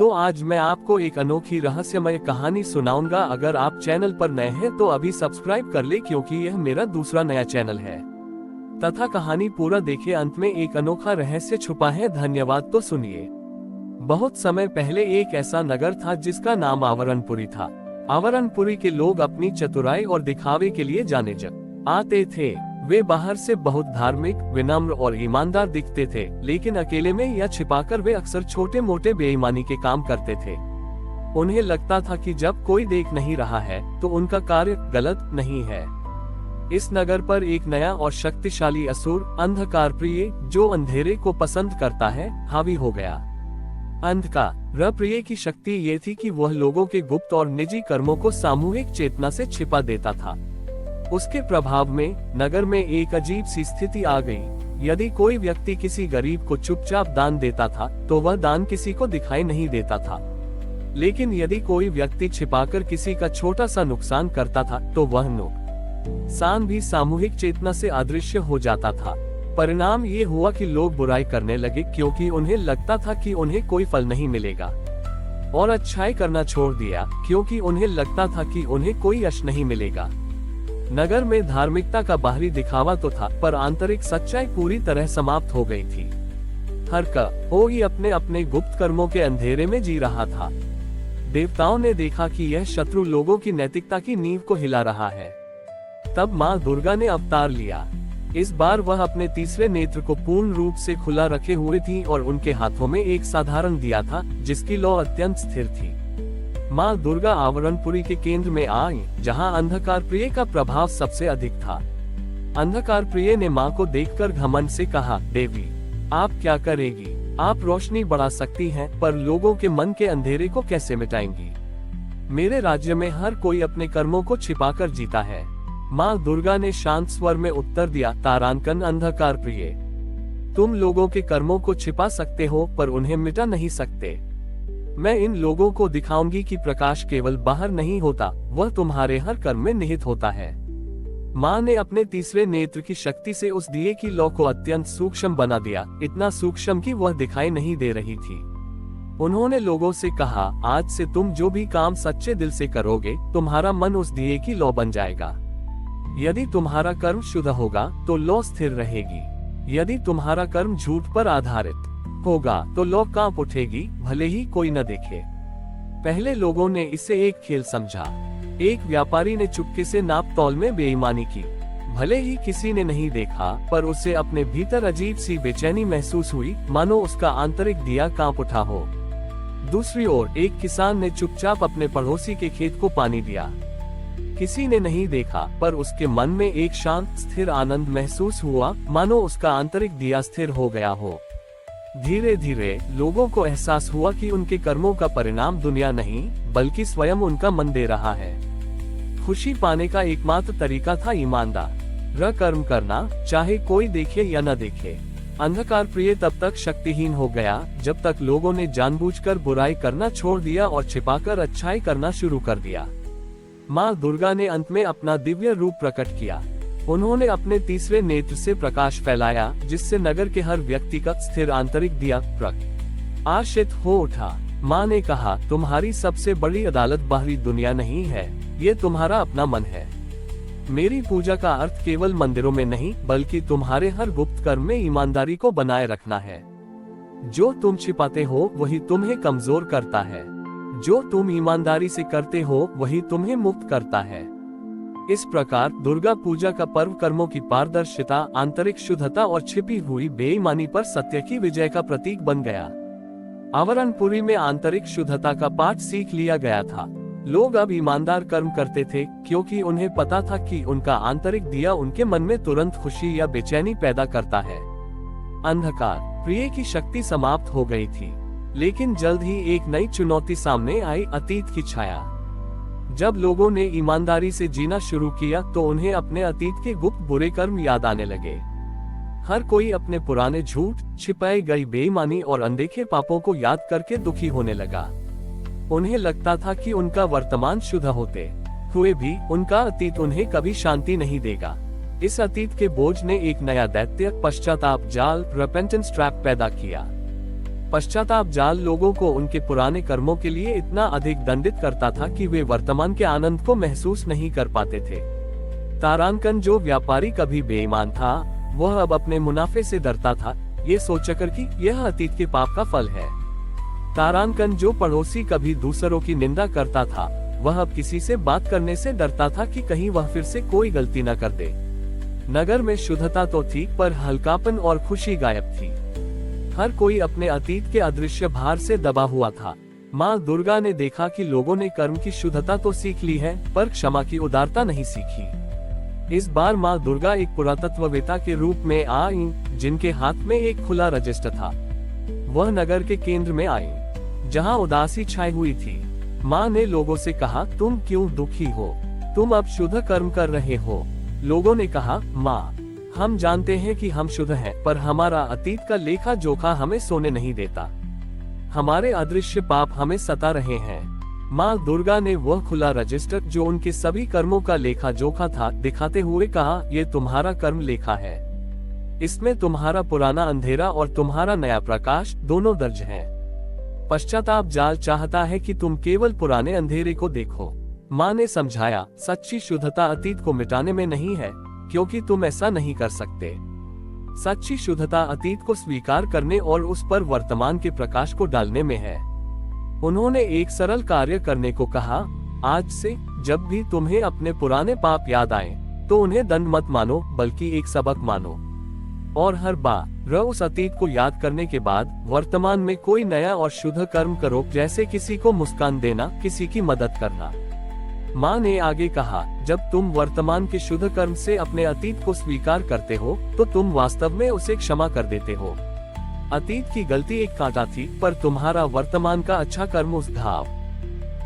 तो आज मैं आपको एक अनोखी रहस्यमय कहानी सुनाऊंगा। अगर आप चैनल पर नए हैं तो अभी सब्सक्राइब कर ले, क्योंकि यह मेरा दूसरा नया चैनल है। तथा कहानी पूरा देखे, अंत में एक अनोखा रहस्य छुपा है। धन्यवाद। तो सुनिए। बहुत समय पहले एक ऐसा नगर था जिसका नाम आवरणपुरी था। आवरणपुरी के लोग अपनी चतुराई और दिखावे के लिए जाने आते थे। वे बाहर से बहुत धार्मिक, विनम्र और ईमानदार दिखते थे, लेकिन अकेले में या छिपाकर वे अक्सर छोटे मोटे बेईमानी के काम करते थे। उन्हें लगता था कि जब कोई देख नहीं रहा है तो उनका कार्य गलत नहीं है। इस नगर पर एक नया और शक्तिशाली असुर, अंधकार प्रिय, जो अंधेरे को पसंद करता है, हावी हो गया। अंधकार प्रिय की शक्ति ये थी कि वह लोगों के गुप्त और निजी कर्मों को सामूहिक चेतना से छिपा देता था। उसके प्रभाव में नगर में एक अजीब सी स्थिति आ गई। यदि कोई व्यक्ति किसी गरीब को चुपचाप दान देता था तो वह दान किसी को दिखाई नहीं देता था, लेकिन यदि कोई व्यक्ति छिपाकर किसी का छोटा सा नुकसान करता था तो वह नुकसान भी सामूहिक चेतना से अदृश्य हो जाता था। परिणाम ये हुआ कि लोग बुराई करने लगे, क्योंकि उन्हें लगता था कि उन्हें कोई फल नहीं मिलेगा, और अच्छाई करना छोड़ दिया क्योंकि उन्हें लगता था कि उन्हें कोई यश नहीं मिलेगा। नगर में धार्मिकता का बाहरी दिखावा तो था, पर आंतरिक सच्चाई पूरी तरह समाप्त हो गई थी। हर कोई अपने अपने गुप्त कर्मों के अंधेरे में जी रहा था। देवताओं ने देखा कि यह शत्रु लोगों की नैतिकता की नींव को हिला रहा है। तब माँ दुर्गा ने अवतार लिया। इस बार वह अपने तीसरे नेत्र को पूर्ण रूप से खुला रखे हुए थी और उनके हाथों में एक साधारण दिया था, जिसकी लौ अत्यंत स्थिर थी। माँ दुर्गा आवरणपुरी के केंद्र में आई, जहाँ अंधकार प्रिय का प्रभाव सबसे अधिक था। अंधकार प्रिय ने माँ को देखकर घमंड से कहा, देवी, आप क्या करेगी? आप रोशनी बढ़ा सकती हैं, पर लोगों के मन के अंधेरे को कैसे मिटाएंगी? मेरे राज्य में हर कोई अपने कर्मों को छिपाकर जीता है। माँ दुर्गा ने शांत स्वर में उत्तर दिया, तारांकन अंधकार प्रिय, तुम लोगों के कर्मों को छिपा सकते हो, पर उन्हें मिटा नहीं सकते। मैं इन लोगों को दिखाऊंगी कि प्रकाश केवल बाहर नहीं होता, वह तुम्हारे हर कर्म में निहित होता है। माँ ने अपने तीसरे नेत्र की शक्ति से उस दिए की लौ को अत्यंत सूक्ष्म बना दिया, इतना सूक्ष्म कि वह दिखाई नहीं दे रही थी। उन्होंने लोगों से कहा, आज से तुम जो भी काम सच्चे दिल से करोगे, तुम्हारा मन उस दिए की लौ बन जाएगा। यदि तुम्हारा कर्म शुद्ध होगा तो लौ स्थिर रहेगी। यदि तुम्हारा कर्म झूठ पर आधारित होगा तो लौ कांप उठेगी, भले ही कोई न देखे। पहले लोगों ने इसे एक खेल समझा। एक व्यापारी ने चुपके से नाप तौल में बेईमानी की। भले ही किसी ने नहीं देखा, पर उसे अपने भीतर अजीब सी बेचैनी महसूस हुई, मानो उसका आंतरिक दिया कांप उठा हो। दूसरी ओर एक किसान ने चुपचाप अपने पड़ोसी के खेत को पानी दिया। किसी ने नहीं देखा, पर उसके मन में एक शांत स्थिर आनंद महसूस हुआ, मानो उसका आंतरिक दिया स्थिर हो गया हो। धीरे धीरे लोगों को एहसास हुआ कि उनके कर्मों का परिणाम दुनिया नहीं, बल्कि स्वयं उनका मन दे रहा है। खुशी पाने का एकमात्र तरीका था ईमानदार कर्म करना, चाहे कोई देखे या न देखे। अंधकार प्रिय तब तक शक्तिहीन हो गया जब तक लोगों ने जानबूझकर बुराई करना छोड़ दिया और छिपाकर अच्छाई करना शुरू कर दिया। माँ दुर्गा ने अंत में अपना दिव्य रूप प्रकट किया। उन्होंने अपने तीसरे नेत्र से प्रकाश फैलाया, जिससे नगर के हर व्यक्ति का स्थिर आंतरिक दिया प्रकाशित हो उठा। माँ ने कहा, तुम्हारी सबसे बड़ी अदालत बाहरी दुनिया नहीं है, ये तुम्हारा अपना मन है। मेरी पूजा का अर्थ केवल मंदिरों में नहीं, बल्कि तुम्हारे हर गुप्त कर्म में ईमानदारी को बनाए रखना है। जो तुम छिपाते हो वही तुम्हें कमजोर करता है, जो तुम ईमानदारी से करते हो वही तुम्हें मुक्त करता है। इस प्रकार दुर्गा पूजा का पर्व कर्मों की पारदर्शिता, आंतरिक शुद्धता और छिपी हुई बेईमानी पर सत्य की विजय का प्रतीक बन गया। आवरणपुरी में आंतरिक शुद्धता का पाठ सीख लिया गया था। लोग अब ईमानदार कर्म करते थे, क्योंकि उन्हें पता था कि उनका आंतरिक दिया उनके मन में तुरंत खुशी या बेचैनी पैदा करता है। अंधकार प्रिय की शक्ति समाप्त हो गई थी, लेकिन जल्द ही एक नई चुनौती सामने आई, अतीत की छाया। जब लोगों ने ईमानदारी से जीना शुरू किया तो उन्हें अपने अतीत के गुप्त बुरे कर्म याद आने लगे। हर कोई अपने पुराने झूठ, छिपाई गई बेईमानी और अनदेखे पापों को याद करके दुखी होने लगा। उन्हें लगता था कि उनका वर्तमान शुद्ध होते हुए भी उनका अतीत उन्हें कभी शांति नहीं देगा। इस अतीत के बोझ ने एक नया दैत्य, पश्चाताप जाल, रिपेंटेंस ट्रैप पैदा किया। पश्चाताप जाल लोगों को उनके पुराने कर्मों के लिए इतना अधिक दंडित करता था कि वे वर्तमान के आनंद को महसूस नहीं कर पाते थे। तारांकन जो व्यापारी कभी बेईमान था, वह अब अपने मुनाफे से डरता था, ये सोचकर कि यह अतीत के पाप का फल है। तारांकन जो पड़ोसी कभी दूसरों की निंदा करता था, वह अब किसी से बात करने से डरता था कि कहीं वह फिर से कोई गलती न कर दे। नगर में शुद्धता तो थी, पर हल्कापन और खुशी गायब थी। हर कोई अपने अतीत के अदृश्य भार से दबा हुआ था। माँ दुर्गा ने देखा कि लोगों ने कर्म की शुद्धता तो सीख ली है, पर क्षमा की उदारता नहीं सीखी। इस बार माँ दुर्गा एक पुरातत्ववेत्ता के रूप में आई, जिनके हाथ में एक खुला रजिस्टर था। वह नगर के केंद्र में आई, जहाँ उदासी छाई हुई थी। माँ ने लोगों से कहा, तुम क्यों दुखी हो? तुम अब शुद्ध कर्म कर रहे हो। लोगों ने कहा, माँ, हम जानते हैं कि हम शुद्ध हैं, पर हमारा अतीत का लेखा जोखा हमें सोने नहीं देता। हमारे अदृश्य पाप हमें सता रहे हैं। माँ दुर्गा ने वह खुला रजिस्टर, जो उनके सभी कर्मों का लेखा जोखा था, दिखाते हुए कहा, ये तुम्हारा कर्म लेखा है। इसमें तुम्हारा पुराना अंधेरा और तुम्हारा नया प्रकाश दोनों दर्ज हैं। पश्चाताप जाल चाहता है कि तुम केवल पुराने अंधेरे को देखो। माँ ने समझाया, सच्ची शुद्धता अतीत को मिटाने में नहीं है, क्योंकि तुम ऐसा नहीं कर सकते। सच्ची शुद्धता अतीत को स्वीकार करने और उस पर वर्तमान के प्रकाश को डालने में है। उन्होंने एक सरल कार्य करने को कहा, आज से जब भी तुम्हें अपने पुराने पाप याद आए, तो उन्हें दंड मत मानो, बल्कि एक सबक मानो। और हर बार उस अतीत को याद करने के बाद वर्तमान में कोई नया और शुद्ध कर्म करो, जैसे किसी को मुस्कान देना, किसी की मदद करना। माँ ने आगे कहा, जब तुम वर्तमान के शुद्ध कर्म से अपने अतीत को स्वीकार करते हो, तो तुम वास्तव में उसे क्षमा कर देते हो। अतीत की गलती एक कांटा थी, पर तुम्हारा वर्तमान का अच्छा कर्म उस घाव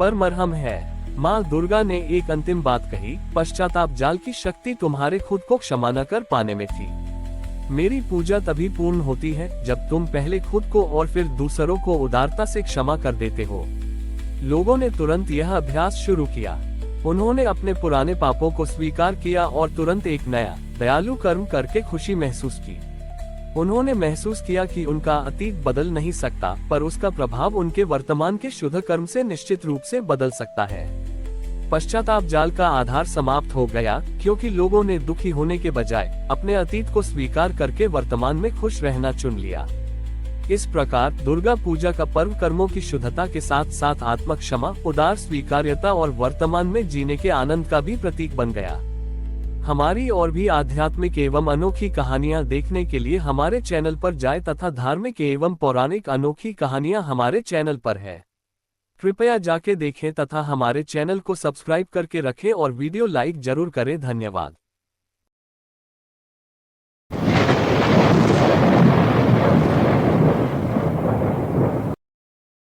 पर मरहम है। माँ दुर्गा ने एक अंतिम बात कही, पश्चाताप जाल की शक्ति तुम्हारे खुद को क्षमा न कर पाने में थी। मेरी पूजा तभी पूर्ण होती है, जब तुम पहले खुद को और फिर दूसरों को उदारता से क्षमा कर देते हो। लोगों ने तुरंत यह अभ्यास शुरू किया। उन्होंने अपने पुराने पापों को स्वीकार किया और तुरंत एक नया दयालु कर्म करके खुशी महसूस की। उन्होंने महसूस किया कि उनका अतीत बदल नहीं सकता, पर उसका प्रभाव उनके वर्तमान के शुद्ध कर्म से निश्चित रूप से बदल सकता है। पश्चाताप जाल का आधार समाप्त हो गया, क्योंकि लोगों ने दुखी होने के बजाय अपने अतीत को स्वीकार करके वर्तमान में खुश रहना चुन लिया। इस प्रकार दुर्गा पूजा का पर्व कर्मों की शुद्धता के साथ साथ आत्म क्षमा, उदार स्वीकार्यता और वर्तमान में जीने के आनंद का भी प्रतीक बन गया। हमारी और भी आध्यात्मिक एवं अनोखी कहानियां देखने के लिए हमारे चैनल पर जाएं तथा धार्मिक एवं पौराणिक अनोखी कहानियां हमारे चैनल पर है। कृपया जाके देखें तथा हमारे चैनल को सब्सक्राइब करके रखें और वीडियो लाइक जरूर करें। धन्यवाद।